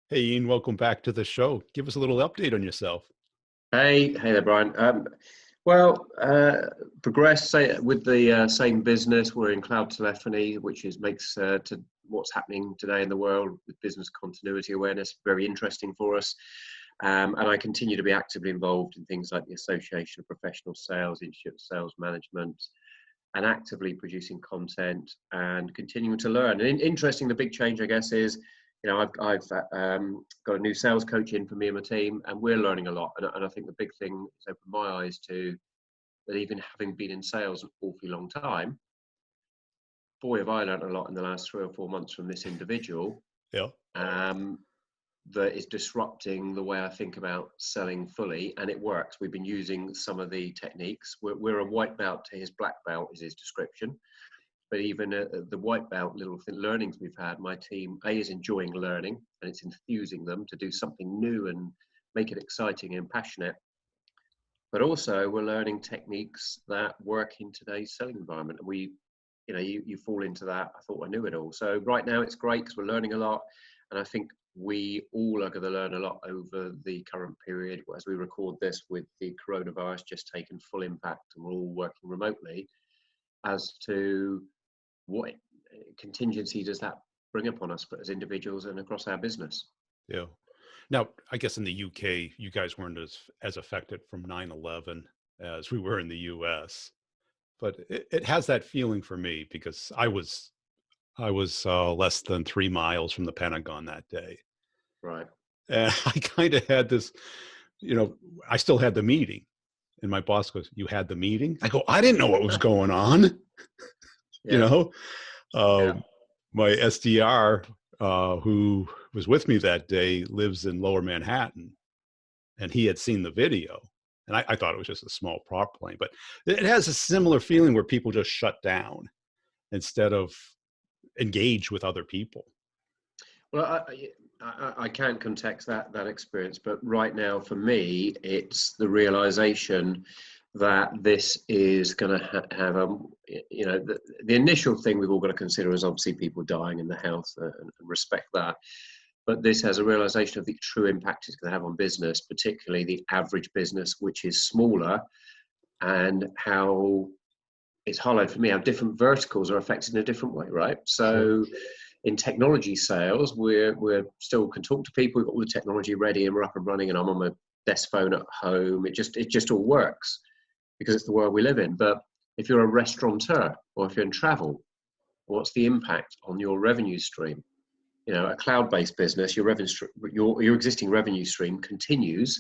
Hey Ian, welcome back to the show. Give us a little update on yourself. Hey there, Brian. Well, progress with the same business. We're in cloud telephony, which makes to what's happening today in the world with business continuity awareness very interesting for us. And I continue to be actively involved in things like the Association of Professional Sales, Institute of Sales Management, and actively producing content and continuing to learn. And interesting, the big change, I guess, is I've got a new sales coach in for me and my team, and we're learning a lot. And I think the big thing has opened my eyes to that, even having been in sales an awfully long time, boy, have I learned a lot in the last 3 or 4 months from this individual. Yeah. That is disrupting the way I think about selling fully, and it works. We've been using some of the techniques. We're a white belt to his black belt is his description. But even the white belt little learnings we've had, my team is enjoying learning, and it's enthusing them to do something new and make it exciting and passionate. But also we're learning techniques that work in today's selling environment. And you fall into that. I thought I knew it all. So right now it's great because we're learning a lot. And I think we all are going to learn a lot over the current period as we record this, with the coronavirus just taking full impact and we're all working remotely, as to what contingency does that bring upon us as individuals and across our business. Yeah. Now, I guess in the UK, you guys weren't as affected from 9/11 as we were in the US, but it has that feeling for me because I was less than 3 miles from the Pentagon that day. Right. And I kind of had this, I still had the meeting, and my boss goes, "You had the meeting?" I go, "I didn't know what was going on." You Yeah. know, Yeah. my SDR, who was with me that day, lives in Lower Manhattan, and he had seen the video. And I thought it was just a small prop plane, but it has a similar feeling where people just shut down instead of engage with other people. Well, I can't context that experience, but right now for me, it's the realization that this is going to have the initial thing we've all got to consider is obviously people dying and the health, and respect that. But this has a realization of the true impact it's going to have on business, particularly the average business, which is smaller, and how it's highlighted for me how different verticals are affected in a different way, right? So in technology sales, we're still can talk to people. We've got all the technology ready and we're up and running, and I'm on my desk phone at home. It just all works because it's the world we live in. But if you're a restaurateur or if you're in travel, what's the impact on your revenue stream? A cloud-based business, your existing revenue stream continues,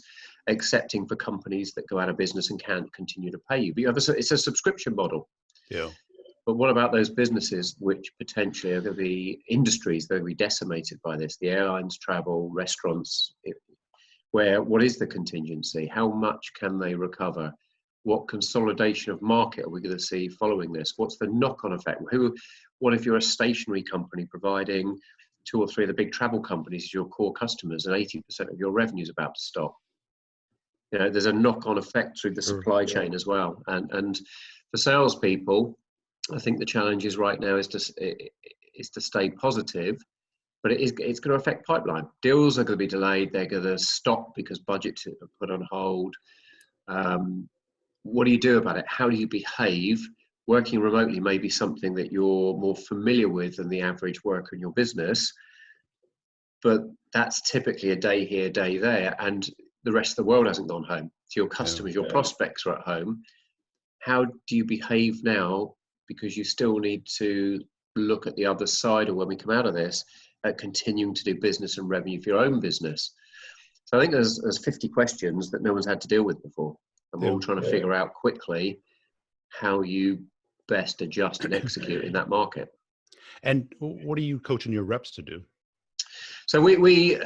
excepting for companies that go out of business and can't continue to pay you. But it's a subscription model. Yeah. But what about those businesses which potentially are going to be industries that are going to be decimated by this? The airlines, travel, restaurants, what is the contingency? How much can they recover? What consolidation of market are we going to see following this? What's the knock-on effect? What if you're a stationary company providing 2 or 3 of the big travel companies as your core customers, and 80% of your revenue is about to stop? There's a knock-on effect through the supply chain as well. And for salespeople, I think the challenge is right now is to stay positive, but it's going to affect pipeline. Deals are going to be delayed. They're going to stop because budgets are put on hold. What do you do about it? How do you behave? Working remotely may be something that you're more familiar with than the average worker in your business, but that's typically a day here, day there, and the rest of the world hasn't gone home. So your customers, your prospects are at home. How do you behave now? Because you still need to look at the other side of when we come out of this, at continuing to do business and revenue for your own business. So I think there's 50 questions that no one's had to deal with before. And we're all trying to figure out quickly how you best adjust and execute in that market. And what are you coaching your reps to do? So we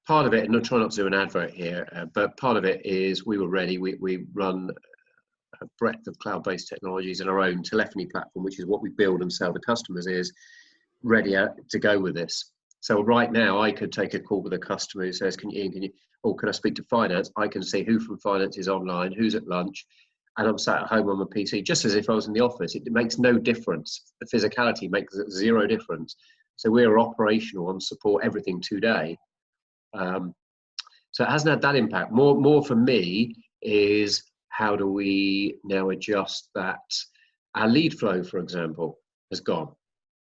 part of it, and I'll try not to do an advert here, but part of it is we were ready. We run a breadth of cloud-based technologies, and our own telephony platform, which is what we build and sell to customers, is ready to go with this. So right now I could take a call with a customer who says, can I speak to finance? I can see who from finance is online, who's at lunch, and I'm sat at home on my PC, just as if I was in the office. It makes no difference. The physicality makes zero difference. So we're operational on support everything today. So it hasn't had that impact. More for me is how do we now adjust that? Our lead flow, for example, has gone.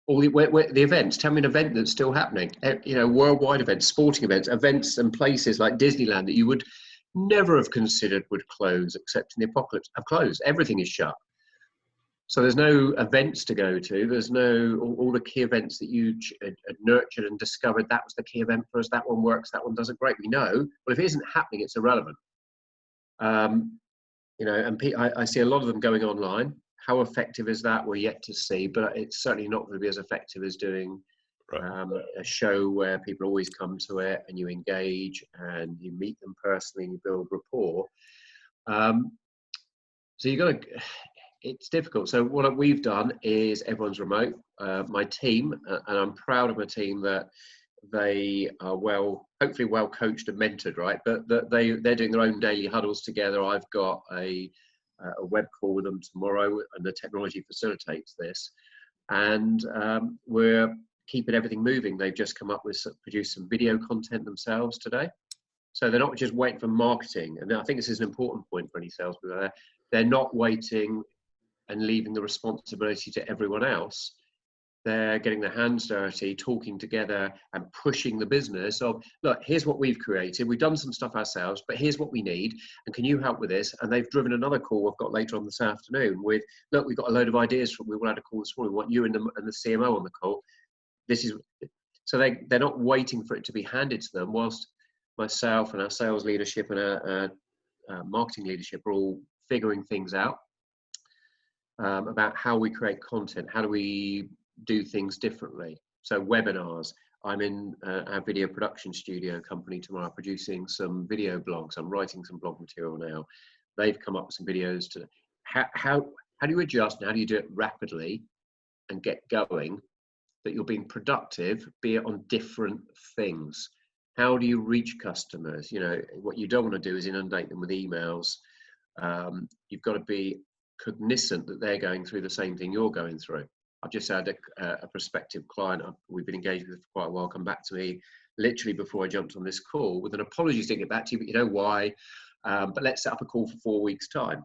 All the events. Tell me an event that's still happening. Worldwide events, sporting events and places like Disneyland that you would never have considered would close, except in the apocalypse, have closed. Everything is shut. So there's no events to go to. There's no all the key events that you had nurtured and discovered. That was the key event for us. That one works. That one doesn't. Great. We know. But if it isn't happening, it's irrelevant. And I see a lot of them going online. How effective is that? We're yet to see, but it's certainly not going to be as effective as doing a show where people always come to it and you engage and you meet them personally and you build rapport. So you got to. It's difficult. So what we've done is everyone's remote. My team, and I'm proud of my team that they are hopefully well coached and mentored, right? But they're doing their own daily huddles together. I've got a web call with them tomorrow, and the technology facilitates this. And we're keeping everything moving. They've just come up with produced some video content themselves today. So they're not just waiting for marketing. And I think this is an important point for any salespeople there. They're not waiting and leaving the responsibility to everyone else. They're getting their hands dirty, talking together and pushing the business of, look, here's what we've created. We've done some stuff ourselves, but here's what we need. And can you help with this? And they've driven another call I've got later on this afternoon with, look, we've got a load of ideas. We had a call this morning. We want you and the CMO on the call. So they're not waiting for it to be handed to them, whilst myself and our sales leadership and our marketing leadership are all figuring things out. About how we create content, how do we do things differently. So webinars, I'm in our video production studio company tomorrow producing some video blogs. I'm writing some blog material now. They've come up with some videos to how do you adjust and how do you do it rapidly and get going that you're being productive, be it on different things. How do you reach customers? What you don't want to do is inundate them with emails. You've got to be cognizant that they're going through the same thing you're going through. I've just had a prospective client we've been engaged with for quite a while come back to me literally before I jumped on this call with an apology to get back to you, but you know why? But let's set up a call for 4 weeks' time.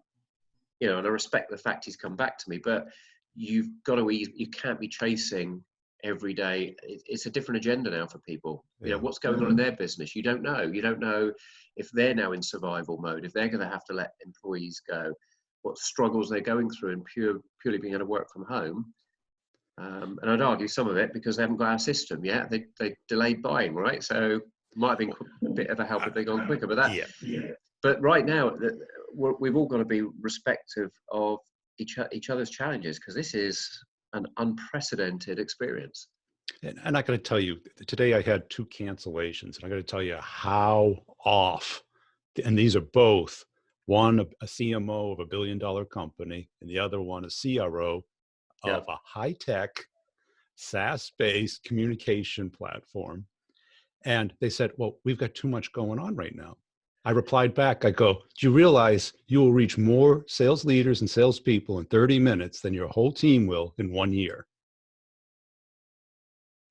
And I respect the fact he's come back to me, but you can't be chasing every day. It's a different agenda now for people. Yeah. What's going on in their business? You don't know. You don't know if they're now in survival mode, if they're going to have to let employees go, what struggles they're going through and purely being able to work from home. And I'd argue some of it because they haven't got our system yet. They delayed buying, right? So it might have been a bit of a help if they'd gone quicker. But But right now, we've all got to be respectful of each other's challenges because this is an unprecedented experience. And I got to tell you, today I had 2 cancellations, and I got to tell you how off. And these are both. One, a CMO of a $1 billion company, and the other one, a CRO of a high-tech, SaaS-based communication platform. And they said, well, we've got too much going on right now. I replied back, I go, do you realize you will reach more sales leaders and salespeople in 30 minutes than your whole team will in 1 year?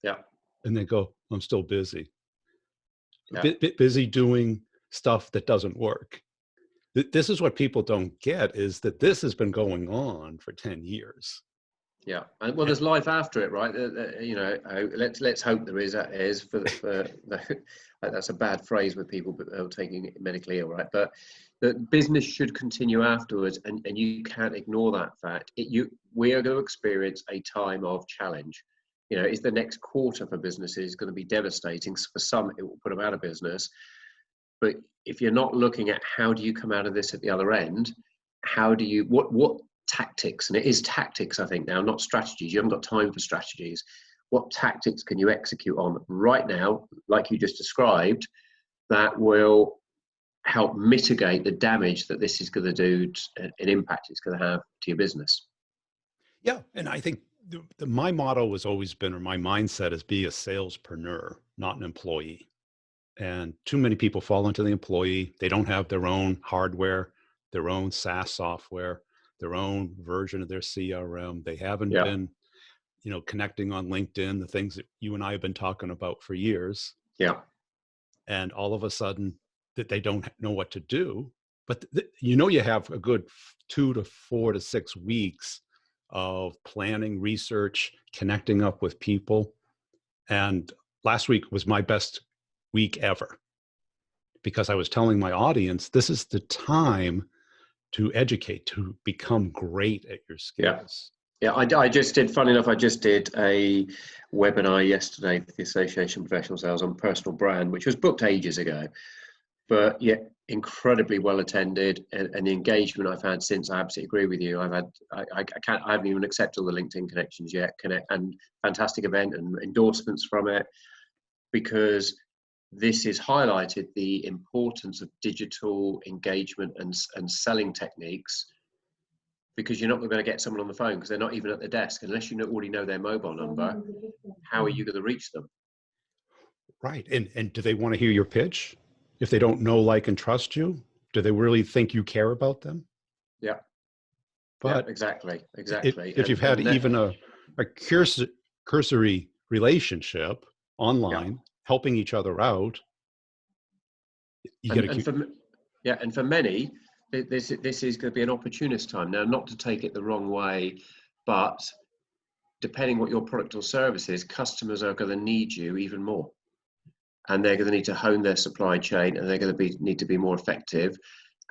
Yeah. And they go, I'm still busy. Yeah. Busy doing stuff that doesn't work. This is what people don't get, is that this has been going on for 10 years. Yeah, and well, there's life after it, right? Let's hope there is. That's a bad phrase with people taking it medically ill, right? But the business should continue afterwards, and you can't ignore that fact. We are going to experience a time of challenge. Is the next quarter for businesses going to be devastating? For some, it will put them out of business. But if you're not looking at how do you come out of this at the other end, what tactics, and it is tactics, I think now, not strategies. You haven't got time for strategies. What tactics can you execute on right now, like you just described, that will help mitigate the damage that this is going to do, an impact it's going to have to your business? Yeah, and I think my motto has always been, or my mindset is, be a salespreneur, not an employee. And too many people fall into the employee. They don't have their own hardware, their own SaaS software, their own version of their CRM. They haven't been, connecting on LinkedIn, the things that you and I have been talking about for years. Yeah. and all of a sudden that they don't know what to do. But you know, you have a good 2 to 4 to 6 weeks of planning, research, connecting up with people. And last week was my best week ever, because I was telling my audience, this is the time to educate, to become great at your Yeah. skills. Yeah, I just did, funny enough, I just did a webinar yesterday for the Association of Professional Sales on personal brand, which was booked ages ago, but yet incredibly well attended, and the engagement I've had since, I absolutely agree with you. I haven't even accepted all the LinkedIn connections yet, and fantastic event and endorsements from it, because this has highlighted the importance of digital engagement and selling techniques, because you're not going to get someone on the phone because they're not even at their desk. Unless you already know their mobile number, how are you going to reach them? Right. And do they want to hear your pitch? If they don't know, like, and trust you, do they really think you care about them? Yeah, yeah, But exactly, if, exactly. if you've had even a cursory relationship Yeah, online, helping each other out, you got and to. yeah, and for many, this is going to be an opportunist time. Now, not to take it the wrong way, but depending what your product or service is, customers are going to need you even more, and they're going to need to hone their supply chain, and they're going to need to be more effective,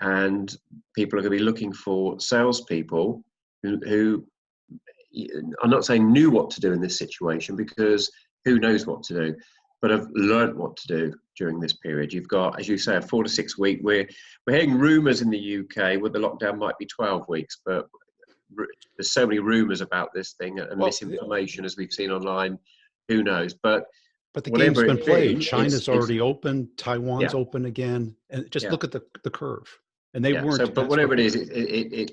and people are going to be looking for salespeople who I'm not saying knew what to do in this situation, because who knows what to do, but have learned what to do during this period. You've got, as you say, a 4 to 6 week. We're hearing rumours in the UK where the lockdown might be 12 weeks, but there's so many rumours about this thing and Well, misinformation, as we've seen online. Who knows? But but the game's whatever been it's played. been, China's it's already open. Taiwan's yeah, open again. And just yeah, look at the curve. And they yeah. So, weren't but as whatever it is, prepared.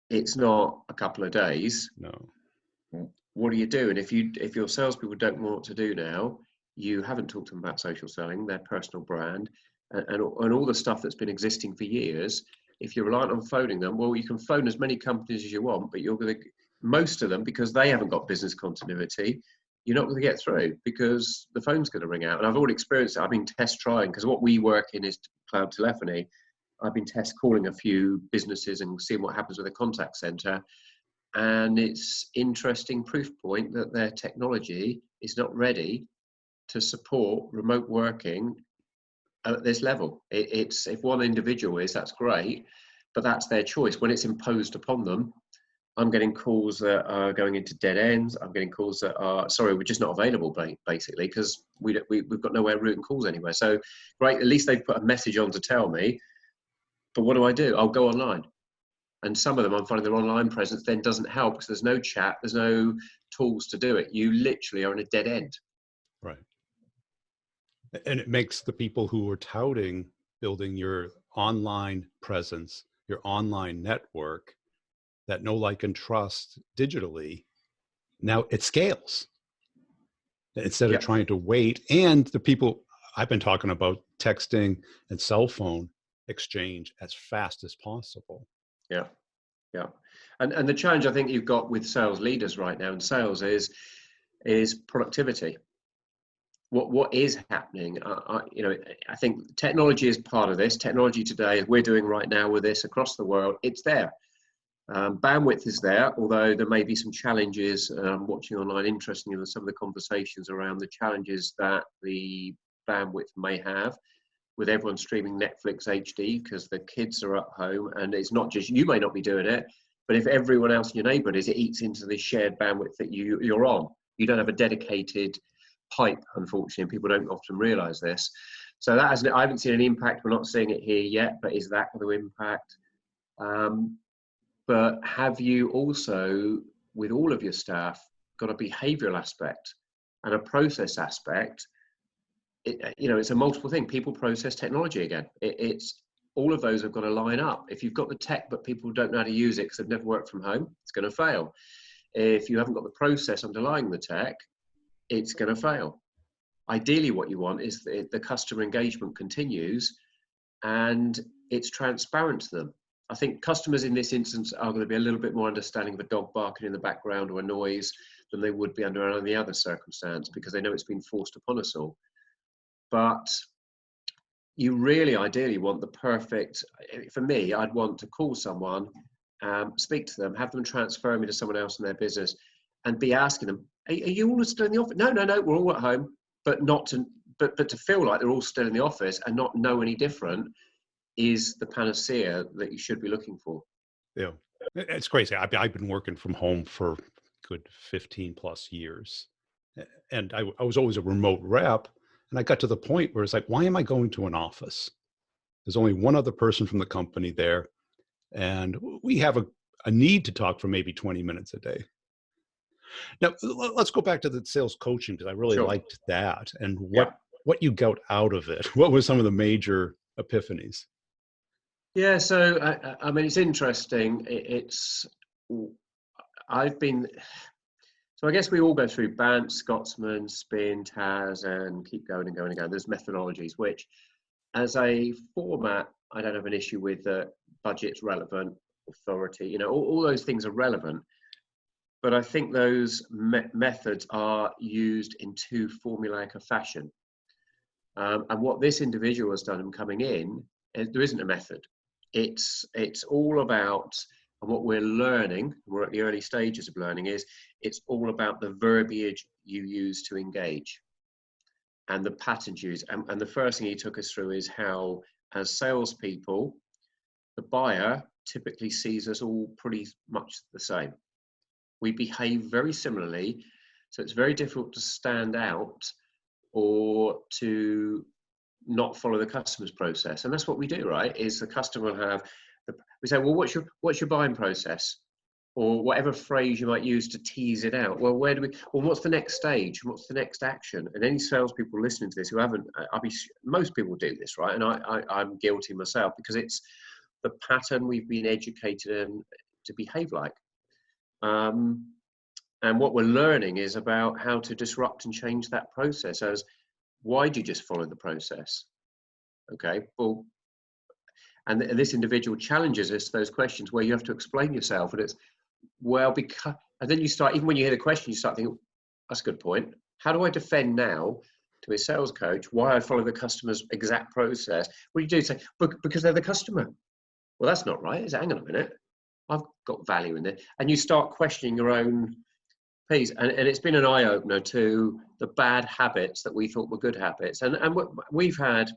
it's not a couple of days. No. What do you do? And if your salespeople don't know what to do now, you haven't talked to them about social selling, their personal brand, and all the stuff that's been existing for years. If you're reliant on phoning them, well, you can phone as many companies as you want, but you're going to, most of them, because they haven't got business continuity, you're not going to get through, because the phone's going to ring out. And I've already experienced it. I've been test trying, because what we work in is cloud telephony. I've been test calling a few businesses and seeing what happens with a contact center. And it's interesting proof point that their technology is not ready to support remote working at this level. It's, if one individual is, that's great, but that's their choice. When it's imposed upon them, I'm getting calls that are going into dead ends. I'm getting calls that are, sorry, we're just not available, basically, because we've got nowhere routing calls anywhere. So, great, at least they've put a message on to tell me. But what do? I'll go online. And some of them, I'm finding their online presence then doesn't help, because there's no chat, there's no tools to do it. You literally are in a dead end. Right. And it makes the people who are touting building your online presence, your online network, that know, like, and trust digitally, now it scales instead of Yeah, trying to wait. And the people, I've been talking about texting and cell phone exchange as fast as possible. yeah, yeah. And the challenge I think you've got with sales leaders right now in sales is productivity. What is happening? I think technology is part of this. Technology today, as we're doing right now with this across the world, it's there. Bandwidth is there, although there may be some challenges. Watching online, interestingly, some of the conversations around the challenges that the bandwidth may have, with everyone streaming Netflix HD because the kids are at home, and it's not just, you may not be doing it, but if everyone else in your neighborhood is, it eats into the shared bandwidth that you're on. You don't have a dedicated pipe, unfortunately, and people don't often realize this. So that has, I haven't seen any impact. We're not seeing it here yet, but is that going to impact? But have you also, with all of your staff, got a behavioral aspect and a process aspect? It's a multiple thing. People, process, technology again. It's all of those have got to line up. If you've got the tech but people don't know how to use it because they've never worked from home, it's going to fail. If you haven't got the process underlying the tech, it's going to fail. Ideally, what you want is the customer engagement continues and it's transparent to them. I think customers in this instance are going to be a little bit more understanding of a dog barking in the background or a noise than they would be under any other circumstance, because they know it's been forced upon us all. But you really ideally want the perfect, for me, I'd want to call someone, speak to them, have them transfer me to someone else in their business, and be asking them, are you all still in the office? No, no, no, we're all at home. But not to, but to feel like they're all still in the office and not know any different is the panacea that you should be looking for. Yeah. It's crazy. I've been working from home for good 15 plus years. And I was always a remote rep. And I got to the point where it's like, why am I going to an office? There's only one other person from the company there. And we have a need to talk for maybe 20 minutes a day. Now, let's go back to the sales coaching because I really Sure. liked that and Yeah. what you got out of it. What were some of the major epiphanies? Yeah. So, I mean, it's interesting. I've been, so I guess we all go through BANT, Scotsman, Spin, TAS, and keep going and going and going. There's methodologies, which as a format, I don't have an issue with. Budget's relevant, authority, all those things are relevant. But I think those methods are used in too formulaic a fashion. And what this individual has done in coming in, there isn't a method. It's all about, and what we're learning, we're at the early stages of learning, is it's all about the verbiage you use to engage and the patterns used. And the first thing he took us through is how, as salespeople, the buyer typically sees us all pretty much the same. We behave very similarly, so it's very difficult to stand out or to not follow the customer's process. And that's what we do, right? Is the customer will have, we say, well, what's your buying process? Or whatever phrase you might use to tease it out. Well, what's the next stage? What's the next action? And any salespeople listening to this who haven't, most people do this, right? And I'm guilty myself because it's the pattern we've been educated in to behave like. And what we're learning is about how to disrupt and change that process. As, why do you just follow the process? Okay, well, and this individual challenges us those questions where you have to explain yourself, and it's, well, because, and then you start, even when you hear the question, you start thinking, that's a good point. How do I defend now to a sales coach why I follow the customer's exact process? What do you do? Say, because they're the customer. Well, that's not right. Hang on a minute. I've got value in it. And you start questioning your own piece. And it's been an eye-opener to the bad habits that we thought were good habits. And we've had,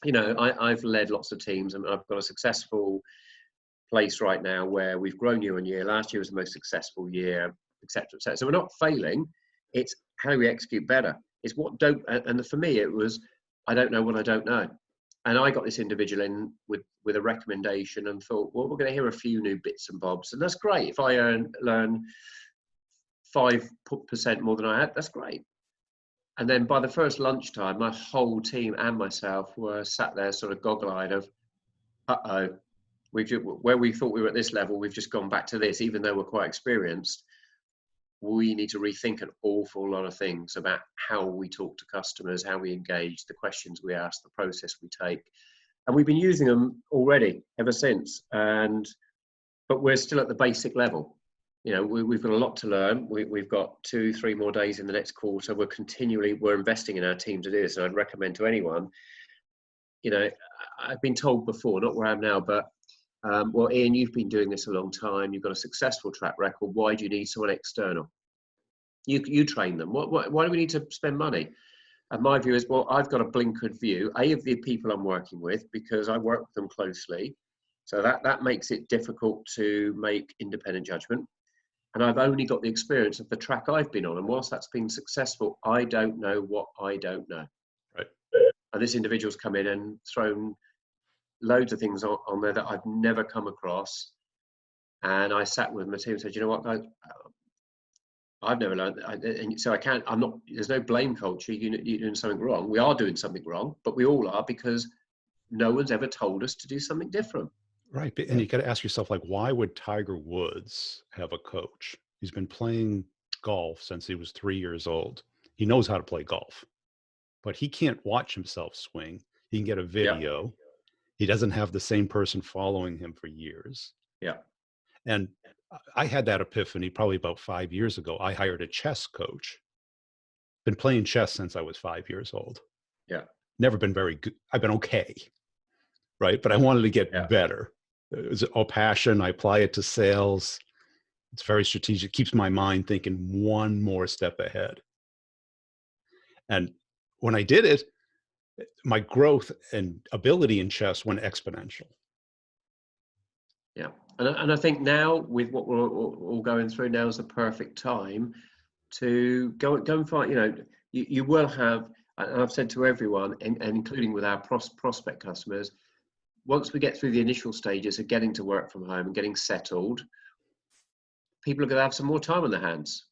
I've led lots of teams, and I've got a successful place right now where we've grown year on year. Last year was the most successful year, et cetera, et cetera. So we're not failing. It's how do we execute better? It's what don't, and for me, it was, I don't know what I don't know. And I got this individual in with a recommendation and thought, well, we're going to hear a few new bits and bobs. And that's great. If I learn 5% more than I had, that's great. And then by the first lunchtime, my whole team and myself were sat there sort of goggle-eyed of, uh-oh, where we thought we were at this level, we've just gone back to this, even though we're quite experienced. We need to rethink an awful lot of things about how we talk to customers, how we engage, the questions we ask, the process we take. And we've been using them already ever since. But we're still at the basic level. We've got a lot to learn. We've got 2-3 more days in the next quarter. We're investing in our team to do this. And I'd recommend to anyone, I've been told before, not where I am now, but well, Ian, you've been doing this a long time. You've got a successful track record. Why do you need someone external? You train them. Why do we need to spend money? And my view is, well, I've got a blinkered view, of the people I'm working with, because I work with them closely. So that makes it difficult to make independent judgment. And I've only got the experience of the track I've been on. And whilst that's been successful, I don't know what I don't know. Right. And this individual's come in and thrown loads of things on there that I've never come across. And I sat with my team and said, you know what, guys, I've never learned, and so there's no blame culture. You're doing something wrong. We are doing something wrong, but we all are, because no one's ever told us to do something different. Right. And you got to ask yourself, like, why would Tiger Woods have a coach? He's been playing golf since he was 3 years old. He knows how to play golf, but he can't watch himself swing. He can get a Yeah. video. He doesn't have the same person following him for years. Yeah. And I had that epiphany probably about 5 years ago. I hired a chess coach. Been playing chess since I was 5 years old. Yeah. never been very good. I've been okay, right? But I wanted to get Yeah. better. It was all passion. I apply it to sales. It's very strategic, keeps my mind thinking one more step ahead. And when I did it, my growth and ability in chess went exponential. Yeah. And I think now, with what we're all going through, now is the perfect time to go and find, you will have, and I've said to everyone, and including with our prospect customers, once we get through the initial stages of getting to work from home and getting settled, people are going to have some more time on their hands,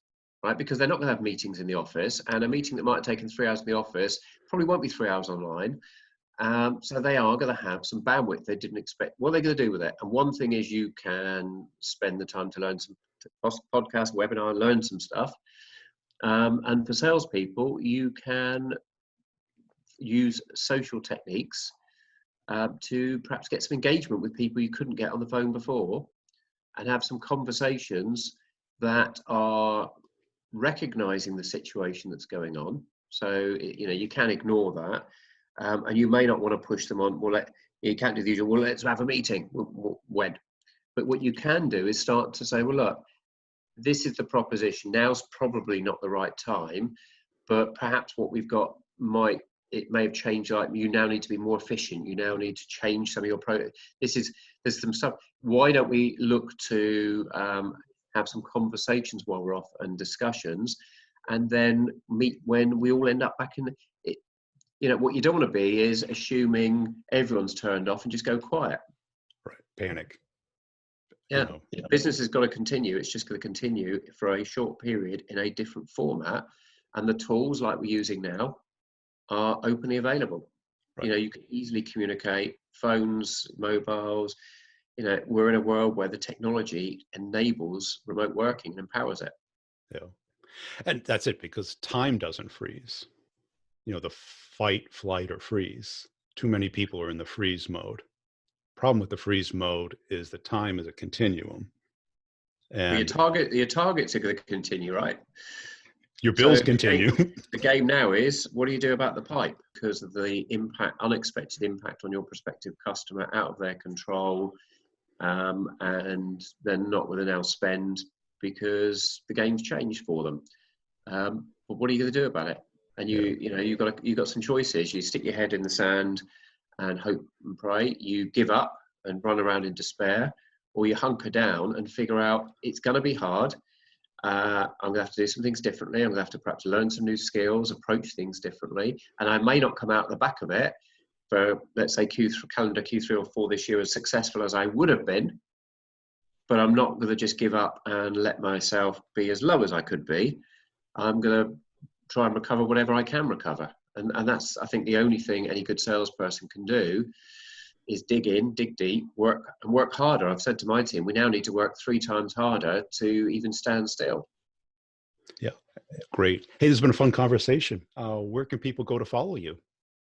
right? Because they're not going to have meetings in the office, and a meeting that might have taken 3 hours in the office probably won't be 3 hours online. So they are going to have some bandwidth they didn't expect. What are they going to do with it? And one thing is, you can spend the time to learn some podcast, webinar, learn some stuff. And for salespeople, you can use social techniques to perhaps get some engagement with people you couldn't get on the phone before, and have some conversations that are recognizing the situation that's going on. So, you can ignore that. And you may not want to push them on, you can't do the usual, let's have a meeting. When? But what you can do is start to say, well, look, this is the proposition. Now's probably not the right time, but perhaps what we've got it may have changed. Like, you now need to be more efficient. You now need to change some of your there's some stuff. Why don't we look to have some conversations while we're off, and discussions, and then meet when we all end up back in it. What you don't want to be is assuming everyone's turned off and just go quiet. Right. Panic. Yeah. Business has got to continue. It's just going to continue for a short period in a different format. And the tools like we're using now are openly available. Right. You can easily communicate, phones, mobiles. We're in a world where the technology enables remote working and empowers it. Yeah. And that's it, because time doesn't freeze. The fight, flight, or freeze. Too many people are in the freeze mode. Problem with the freeze mode is that time is a continuum. But And your targets are going to continue, right? your bills continue. The game now is, what do you do about the pipe? Because of the unexpected impact on your prospective customer, out of their control, and they're not going to now spend because the game's changed for them. But what are you going to do about it? And you've got some choices. You stick your head in the sand and hope and pray. You give up and run around in despair, or you hunker down and figure out it's going to be hard. I'm going to have to do some things differently. I'm going to have to perhaps learn some new skills, approach things differently. And I may not come out the back of it for, let's say, calendar Q3 or 4 this year as successful as I would have been. But I'm not going to just give up and let myself be as low as I could be. I'm going to try and recover whatever I can recover. And that's, I think, the only thing any good salesperson can do is dig in, dig deep, work harder. I've said to my team, we now need to work 3 times harder to even stand still. Yeah, great. Hey, this has been a fun conversation. Where can people go to follow you?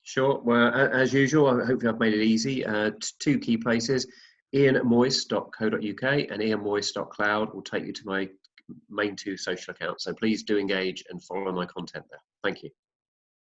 Sure. Well, as usual, hopefully I've made it easy. 2 key places, ianmoyse.co.uk and ianmoyse.cloud will take you to my main 2 social accounts. So please do engage and follow my content there. Thank you.